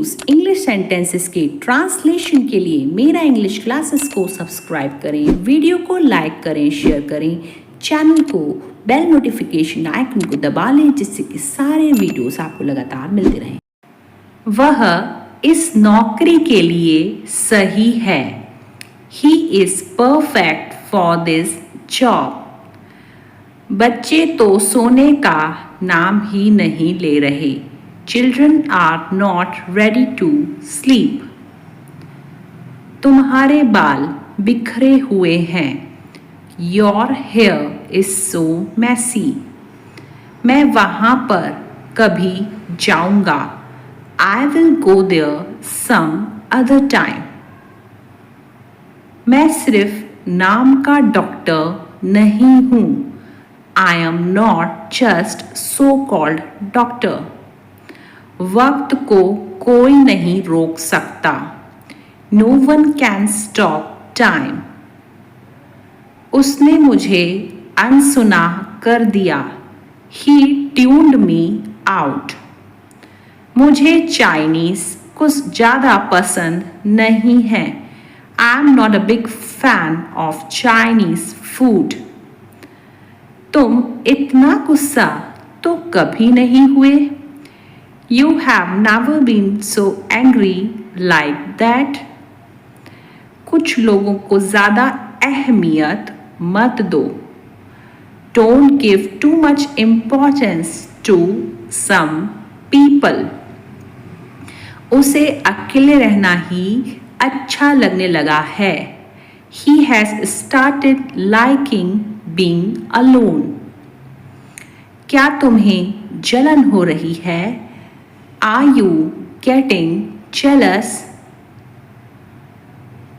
News English sentences के translation के लिए मेरा इंग्लिश क्लासेस को सब्सक्राइब करें, वीडियो को लाइक करें, शेयर करें, चैनल को बेल नोटिफिकेशन आइकन को दबा लें जिससे कि सारे वीडियोस आपको लगातार मिलते रहें। वह इस नौकरी के लिए सही है। He is perfect for this job. बच्चे तो सोने का नाम ही नहीं ले रहे। Children are not ready to sleep. तुम्हारे बाल बिखरे हुए हैं। Your hair is so messy. मैं वहाँ पर कभी जाऊँगा। I will go there some other time. मैं सिर्फ नाम का डॉक्टर नहीं हूँ। I am not just so-called doctor. वक्त को कोई नहीं रोक सकता। No one can stop time. उसने मुझे अनसुना कर दिया। He tuned me out. मुझे चाइनीज कुछ ज़्यादा पसंद नहीं है। I am not a big fan of Chinese food. तुम इतना गुस्सा तो कभी नहीं हुए। You have never been so angry like that. कुछ लोगों को ज़्यादा अहमियत मत दो। Don't give too much importance to some people. उसे अकेले रहना ही अच्छा लगने लगा है। He has started liking being alone. क्या तुम्हें जलन हो रही है? Are you getting jealous?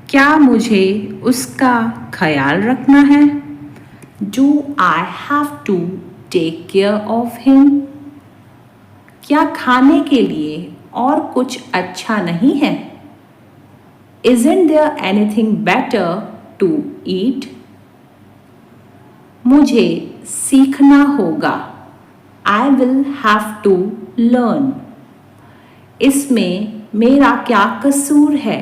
क्या मुझे उसका ख्याल रखना है? Do I have to take care of him? क्या खाने के लिए और कुछ अच्छा नहीं है? Isn't there anything better to eat? मुझे सीखना होगा। I will have to learn. इसमें मेरा क्या कसूर है?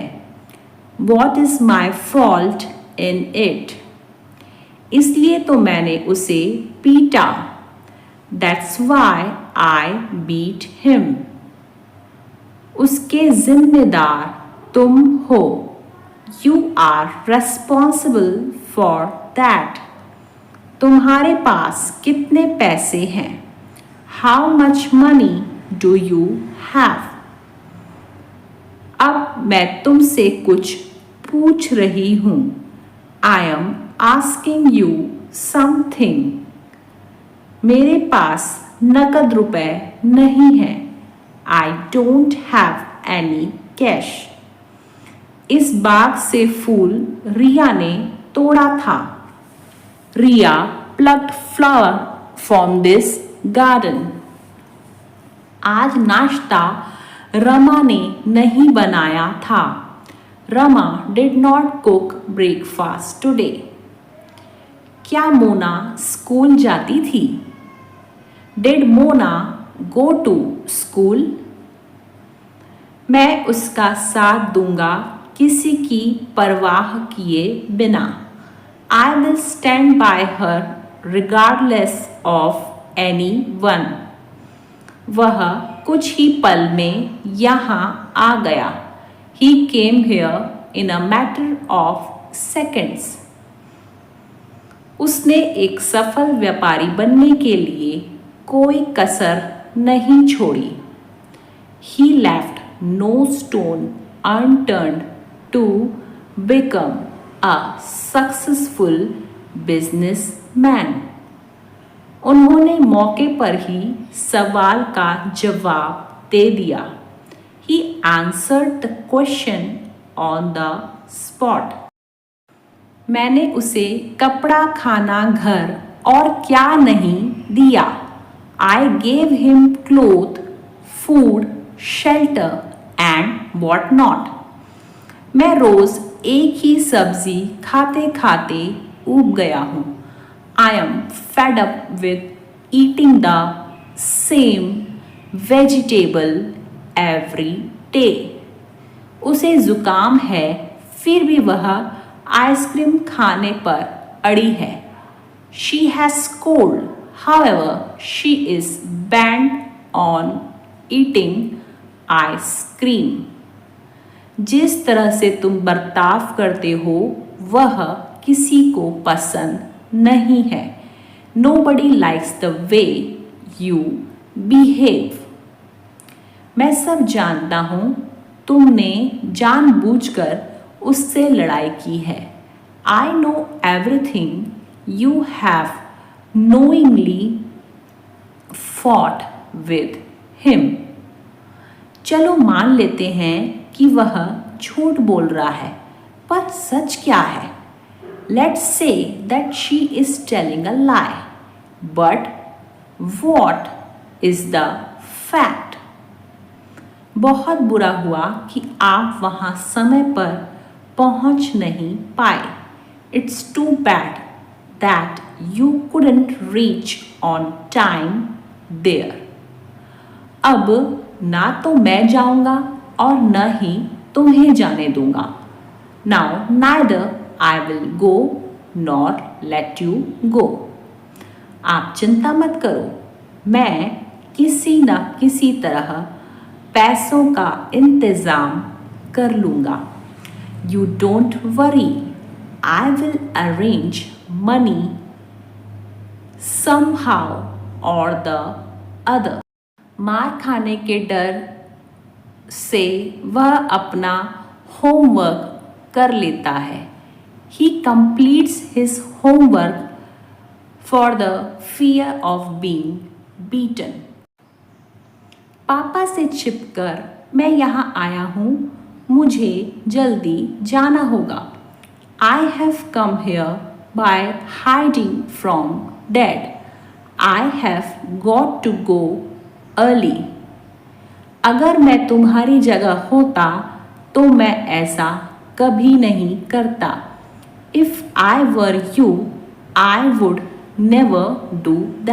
What is my fault in it? इसलिए तो मैंने उसे पीटा। That's why I beat him. उसके जिम्मेदार तुम हो। You are responsible for that. तुम्हारे पास कितने पैसे हैं? How much money do you have? अब मैं तुमसे कुछ पूछ रही हूँ। I am asking you something. मेरे पास नकद रुपए नहीं है। I don't have any cash. इस बाग से फूल रिया ने तोड़ा था। Riya plucked flower from this garden. आज नाश्ता रमा ने नहीं बनाया था। Rama did not cook breakfast today. क्या मोना स्कूल जाती थी? Did Mona go to school? मैं उसका साथ दूंगा किसी की परवाह किए बिना। I will stand by her regardless of anyone. वह कुछ ही पल में यहाँ आ गया। He came here in a matter of seconds. उसने एक सफल व्यापारी बनने के लिए कोई कसर नहीं छोड़ी। He left no stone unturned to become a successful businessman. उन्होंने मौके पर ही सवाल का जवाब दे दिया। He answered the question on the spot. मैंने उसे कपड़ा, खाना, घर और क्या नहीं दिया। I gave him clothes, food, shelter and what not. मैं रोज एक ही सब्जी खाते खाते ऊब गया हूँ। I am fed up with eating the same vegetable every टे। उसे जुकाम है फिर भी वह आइसक्रीम खाने पर अड़ी है। She has cold, however, she is bent on eating ice cream. जिस तरह से तुम बर्ताव करते हो वह किसी को पसंद नहीं है। Nobody likes the way you behave. मैं सब जानता हूँ तुमने जानबूझकर उससे लड़ाई की है। I know everything you have knowingly fought with him. चलो मान लेते हैं कि वह झूठ बोल रहा है, पर सच क्या है? Let's say that she is telling a lie. But what is the fact? बहुत बुरा हुआ कि आप वहाँ समय पर पहुँच नहीं पाए। It's too bad that you couldn't reach on time there. अब ना तो मैं जाऊंगा और न ही तुम्हें जाने दूंगा। Now neither I will go nor let you go. आप चिंता मत करो, मैं किसी न किसी तरह पैसों का इंतज़ाम कर लूँगा। You don't worry, I will arrange money somehow or the other. मार खाने के डर से वह अपना होमवर्क कर लेता है। He completes his homework for the fear of being beaten. पापा से छिपकर मैं यहाँ आया हूँ, मुझे जल्दी जाना होगा। I have come here by hiding from Dad. I have got to go early. अगर मैं तुम्हारी जगह होता तो मैं ऐसा कभी नहीं करता। If I were you, I would never do that.